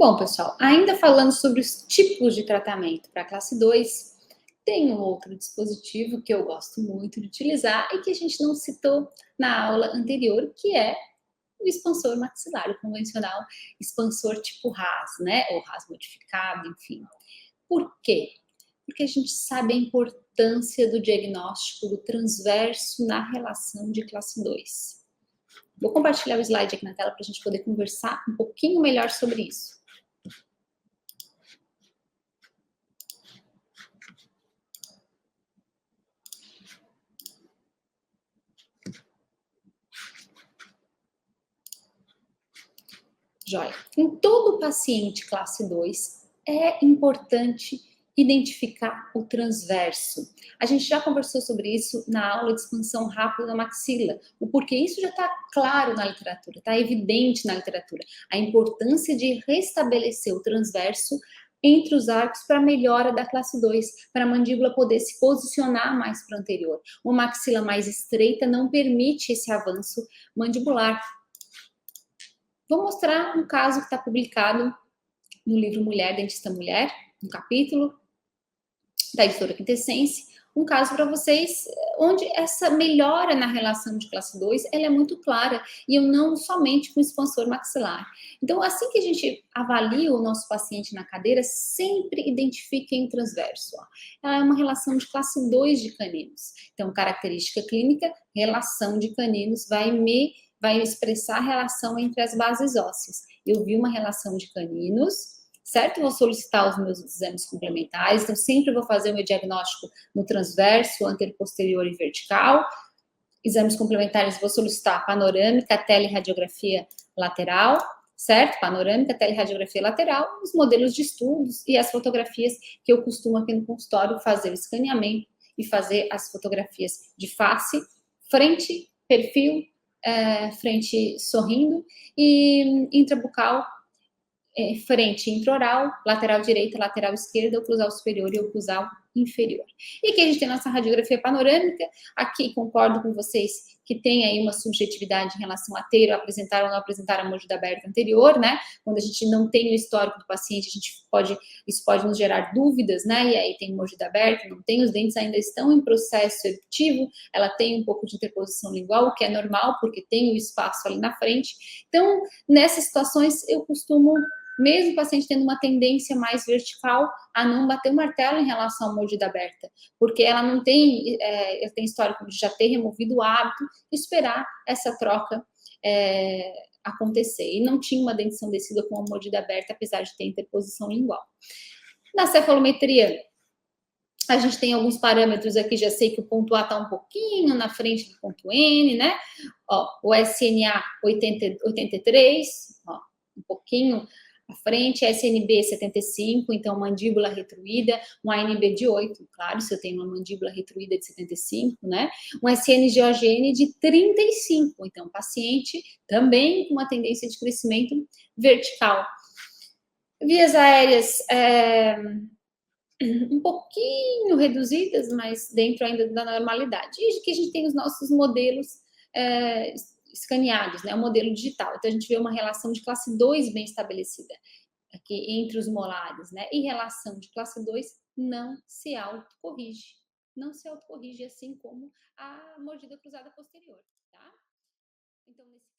Bom, pessoal, ainda falando sobre os tipos de tratamento para a classe 2, tem um outro dispositivo que eu gosto muito de utilizar e que a gente não citou na aula anterior, que é o expansor maxilar, o convencional expansor tipo RAS, né? Ou RAS modificado, enfim. Por quê? Porque a gente sabe a importância do diagnóstico do transverso na relação de classe 2. Vou compartilhar o slide aqui na tela para a gente poder conversar um pouquinho melhor sobre isso. Joia. Em todo paciente classe 2, é importante identificar o transverso. A gente já conversou sobre isso na aula de expansão rápida da maxila, o porquê isso já está claro na literatura, está evidente na literatura. A importância de restabelecer o transverso entre os arcos para a melhora da classe 2, para a mandíbula poder se posicionar mais para o anterior. Uma maxila mais estreita não permite esse avanço mandibular. Vou mostrar um caso que está publicado no livro Mulher, Dentista Mulher, um capítulo da editora Quintessence, um caso para vocês onde essa melhora na relação de classe 2 ela é muito clara, e eu não somente com expansor maxilar. Então, assim que a gente avalia o nosso paciente na cadeira, sempre identifiquem o transverso. Ó. Ela é uma relação de classe 2 de caninos. Então, característica clínica, relação de caninos vai expressar a relação entre as bases ósseas. Eu vi uma relação de caninos, certo? Vou solicitar os meus exames complementares, então sempre vou fazer o meu diagnóstico no transverso, anterior, e vertical. Exames complementares, vou solicitar panorâmica, teleradiografia lateral, certo? Panorâmica, teleradiografia lateral, os modelos de estudos e as fotografias que eu costumo aqui no consultório fazer o escaneamento e fazer as fotografias de face, frente, perfil, frente sorrindo, e intrabucal, frente intraoral, lateral direita, lateral esquerda, oclusal superior e oclusal inferior. E aqui a gente tem nossa radiografia panorâmica. Aqui concordo com vocês que tem aí uma subjetividade em relação a ter ou apresentar ou não apresentar a mordida aberta anterior, né? Quando a gente não tem o histórico do paciente, isso pode nos gerar dúvidas, né? E aí tem mordida aberta, não tem, os dentes ainda estão em processo eruptivo, ela tem um pouco de interposição lingual, o que é normal, porque tem o espaço ali na frente. Então, nessas situações, eu costumo, mesmo o paciente tendo uma tendência mais vertical, a não bater o martelo em relação à mordida aberta, porque ela não tem, tem histórico de já ter removido o hábito, esperar essa troca acontecer. E não tinha uma dentição descida com a mordida aberta, apesar de ter interposição lingual. Na cefalometria, a gente tem alguns parâmetros aqui, já sei que o ponto A está um pouquinho na frente do ponto N, né? Ó, o SNA 83, ó, um pouquinho à frente, SNB 75, então mandíbula retruída, um ANB de 8, claro, se eu tenho uma mandíbula retruída de 75, né? Um SNGOGN de 35, então paciente também com uma tendência de crescimento vertical. Vias aéreas um pouquinho reduzidas, mas dentro ainda da normalidade. E que a gente tem os nossos modelos escaneados, né? O modelo digital. Então, a gente vê uma relação de classe 2 bem estabelecida aqui entre os molares, né? E relação de classe 2 não se autocorrige. Não se autocorrige, assim como a mordida cruzada posterior, tá? Então, nesse